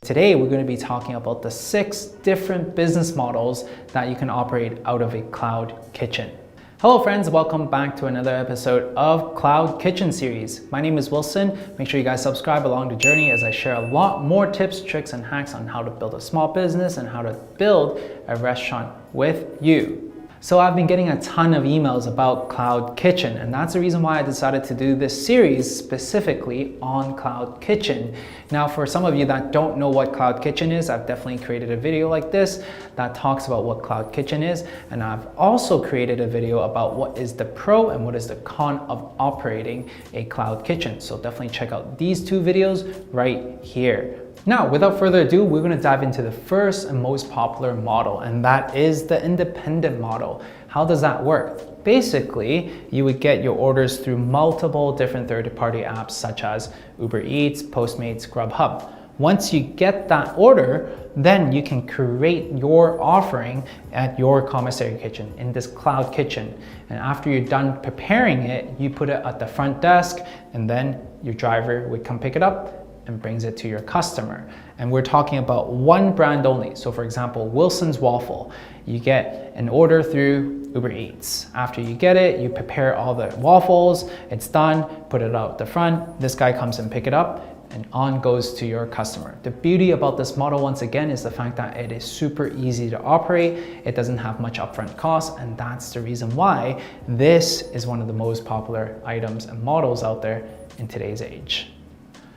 Today, we're going to be talking about the 6 different business models that you can operate out of a cloud kitchen. Hello friends, welcome back to another episode of Cloud Kitchen series. My name is Wilson. Make sure you guys subscribe along the journey as I share a lot more tips, tricks, and hacks on how to build a small business and how to build a restaurant with you. So I've been getting a ton of emails about Cloud Kitchen, and that's the reason why I decided to do this series specifically on Cloud Kitchen. Now, for some of you that don't know what Cloud Kitchen is, I've definitely created a video like this that talks about what Cloud Kitchen is, and I've also created a video about what is the pro and what is the con of operating a Cloud Kitchen. So definitely check out these 2 videos right here. Now, without further ado, we're going to dive into the first and most popular model, and that is the independent model. How does that work? Basically, you would get your orders through multiple different third-party apps such as Uber Eats, Postmates, Grubhub. Once you get that order, then you can create your offering at your commissary kitchen in this cloud kitchen. And after you're done preparing it, you put it at the front desk, and then your driver would come pick it up and brings it to your customer. And we're talking about one brand only. So for example, Wilson's Waffle. You get an order through Uber Eats. After you get it, you prepare all the waffles, it's done, put it out the front, this guy comes and pick it up, and on goes to your customer. The beauty about this model, once again, is the fact that it is super easy to operate. It doesn't have much upfront cost, and that's the reason why this is one of the most popular items and models out there in today's age.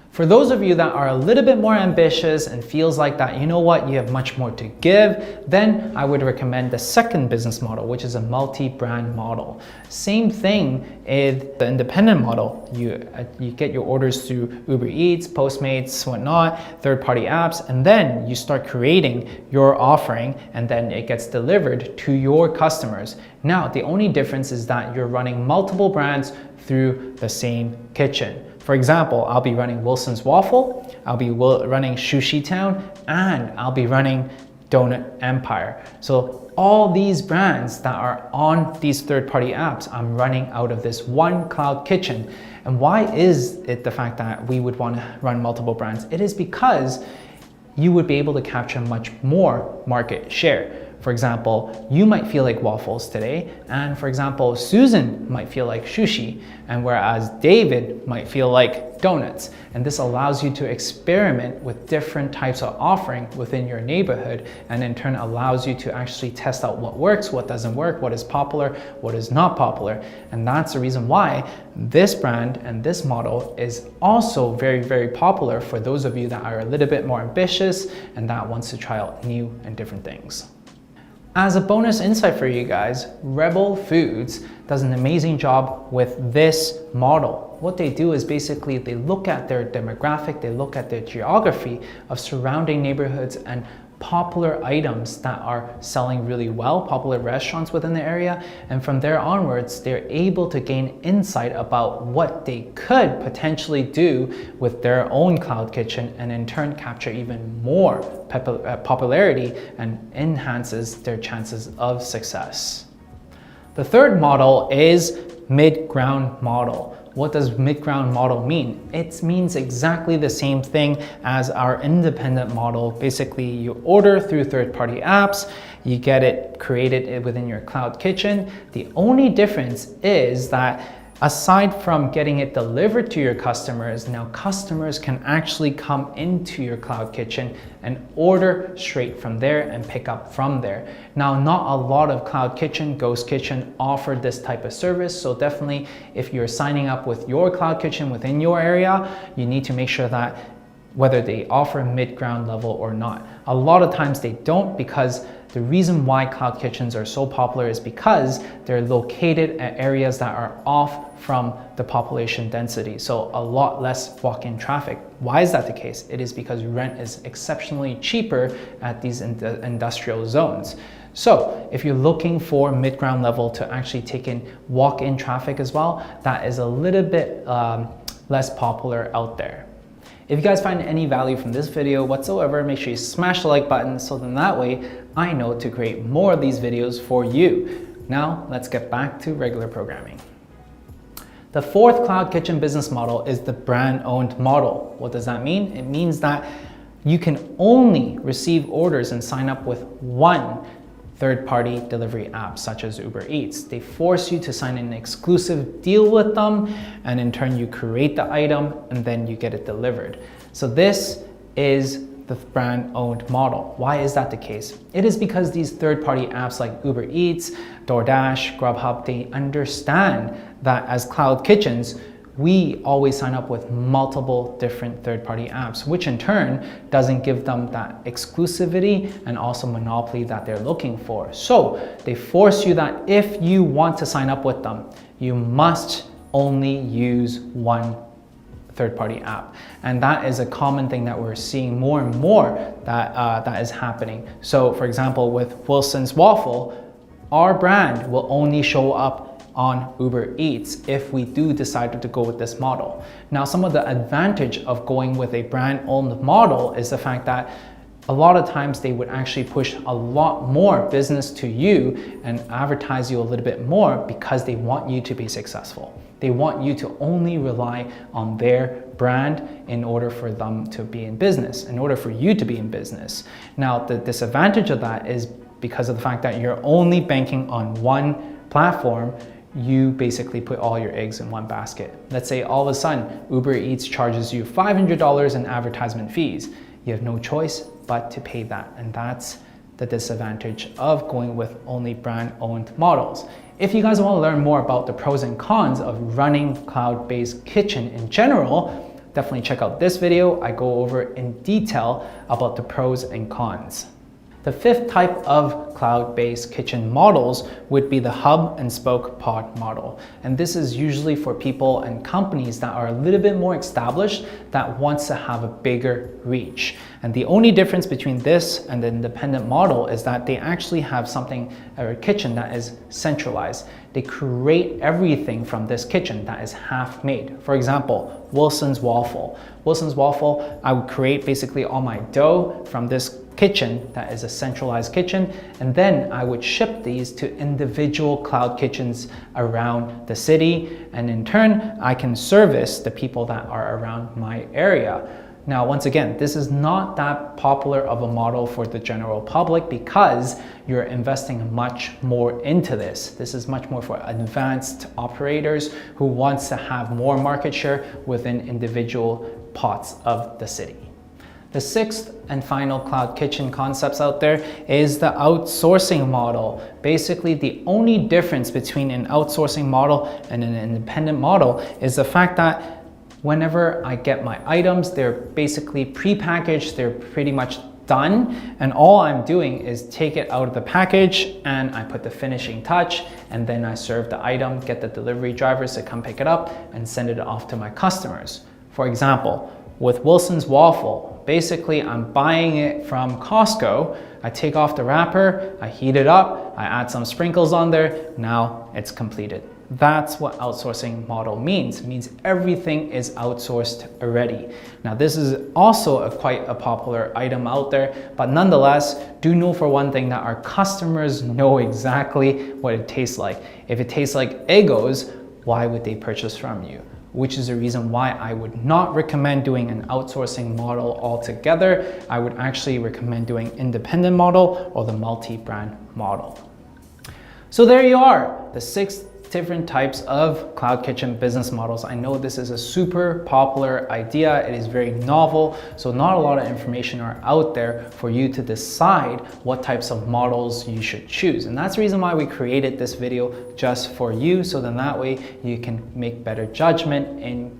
For those of you that are a little bit more ambitious and feels like that, you know what, you have much more to give, then I would recommend the second business model, which is a multi-brand model. Same thing in the independent model. You get your orders through Uber Eats, Postmates, whatnot, third-party apps, and then you start creating your offering, and then it gets delivered to your customers. Now, the only difference is that you're running multiple brands through the same kitchen. For example, I'll be running Wilson's Waffle, I'll be running Sushi Town, and I'll be running Donut Empire. So all these brands that are on these third-party apps, I'm running out of this one cloud kitchen. And why is it the fact that we would want to run multiple brands? It is because you would be able to capture much more market share. For example, you might feel like waffles today, and for example, Susan might feel like sushi, and whereas David might feel like donuts. And this allows you to experiment with different types of offering within your neighborhood, and in turn allows you to actually test out what works, what doesn't work, what is popular, what is not popular. And that's the reason why this brand and this model is also very, very popular for those of you that are a little bit more ambitious and that wants to try out new and different things. As a bonus insight for you guys, Rebel Foods does an amazing job with this model. What they do is basically they look at their demographic, they look at their geography of surrounding neighborhoods and popular items that are selling really well, popular restaurants within the area, and from there onwards, they're able to gain insight about what they could potentially do with their own cloud kitchen, and in turn capture even more popularity and enhances their chances of success. The third model is mid-ground model. What does mid-ground model mean? It means exactly the same thing as our independent model. Basically, you order through third-party apps, you get it created within your cloud kitchen. The only difference is that aside from getting it delivered to your customers, now customers can actually come into your cloud kitchen and order straight from there and pick up from there. Now, not a lot of cloud kitchen, ghost kitchen offer this type of service. So definitely if you're signing up with your cloud kitchen within your area, you need to make sure that whether they offer mid-ground level or not. A lot of times they don't, because the reason why cloud kitchens are so popular is because they're located at areas that are off from the population density, so a lot less walk-in traffic. Why is that the case? It is because rent is exceptionally cheaper at these industrial zones. So if you're looking for mid-ground level to actually take in walk-in traffic as well, that is a little bit less popular out there. If you guys find any value from this video whatsoever, make sure you smash the like button so then that way I know to create more of these videos for you. Now let's get back to regular programming. The fourth cloud kitchen business model is the brand owned model. What does that mean? It means that You can only receive orders and sign up with one third-party delivery app such as Uber Eats. They force you to sign an exclusive deal with them, and in turn you create the item and then you get it delivered. So this is the brand-owned model. Why is that the case? It is because these third-party apps like Uber Eats, DoorDash, Grubhub, they understand that as cloud kitchens, we always sign up with multiple different third-party apps, which in turn doesn't give them that exclusivity and also monopoly that they're looking for. So they force you that if you want to sign up with them, you must only use one third-party app. And that is a common thing that we're seeing more and more that is happening. So for example, with Wilson's Waffle, our brand will only show up on Uber Eats if we do decide to go with this model. Now, some of the advantage of going with a brand-owned model is the fact that a lot of times they would actually push a lot more business to you and advertise you a little bit more because they want you to be successful. They want you to only rely on their brand in order for them to be in business, in order for you to be in business. Now, the disadvantage of that is because of the fact that you're only banking on one platform. You basically put all your eggs in one basket. Let's say all of a sudden Uber Eats charges you $500 in advertisement fees. You have no choice but to pay that, and that's the disadvantage of going with only brand-owned models. If you guys want to learn more about the pros and cons of running cloud-based kitchen in general, definitely check out this video. I go over in detail about the pros and cons. The fifth type of cloud-based kitchen models would be the hub and spoke pod model. And this is usually for people and companies that are a little bit more established that wants to have a bigger reach. And the only difference between this and the independent model is that they actually have something, a kitchen that is centralized. They create everything from this kitchen that is half made. For example, Wilson's Waffle. Wilson's Waffle, I would create basically all my dough from this kitchen that is a centralized kitchen, and then I would ship these to individual cloud kitchens around the city, and in turn I can service the people that are around my area. Now, once again, this is not that popular of a model for the general public because you're investing much more into this. This is much more for advanced operators who wants to have more market share within individual pots of the city. The sixth and final cloud kitchen concepts out there is the outsourcing model. Basically, the only difference between an outsourcing model and an independent model is the fact that whenever I get my items, they're basically pre-packaged, they're pretty much done, and all I'm doing is take it out of the package and I put the finishing touch, and then I serve the item, get the delivery drivers to come pick it up and send it off to my customers. For example, with Wilson's Waffle, basically I'm buying it from Costco, I take off the wrapper, I heat it up, I add some sprinkles on there, now it's completed. That's what outsourcing model means. It means everything is outsourced already. Now, this is also quite a popular item out there, but nonetheless, do know for one thing that our customers know exactly what it tastes like. If it tastes like Eggos, why would they purchase from you? Which is the reason why I would not recommend doing an outsourcing model altogether. I would actually recommend doing independent model or the multi-brand model. So there you are, the 6 different types of cloud kitchen business models. I know this is a super popular idea. It is very novel, so not a lot of information are out there for you to decide what types of models you should choose. And that's the reason why we created this video just for you, so then that way you can make better judgment in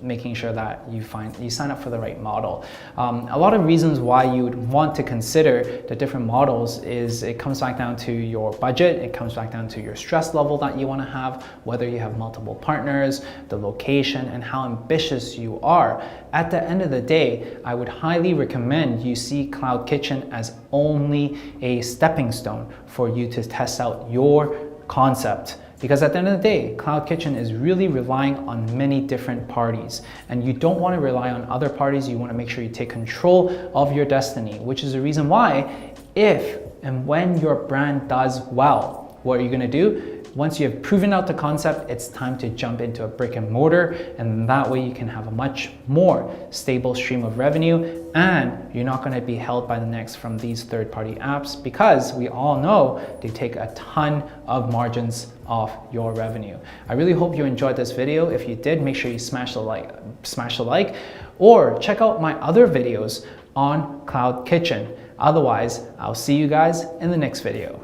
making sure that you sign up for the right model. A lot of reasons why you would want to consider the different models is it comes back down to your budget, it comes back down to your stress level that you want to have, whether you have multiple partners, the location, and how ambitious you are. At the end of the day, I would highly recommend you see Cloud Kitchen as only a stepping stone for you to test out your concept. Because at the end of the day, Cloud Kitchen is really relying on many different parties, and you don't want to rely on other parties. You want to make sure you take control of your destiny, which is the reason why if and when your brand does well, what are you going to do? Once you have proven out the concept, it's time to jump into a brick and mortar, and that way you can have a much more stable stream of revenue, and you're not going to be held by the necks from these third-party apps, because we all know they take a ton of margins off your revenue. I really hope you enjoyed this video. If you did, make sure you smash the like, or check out my other videos on Cloud Kitchen. Otherwise, I'll see you guys in the next video.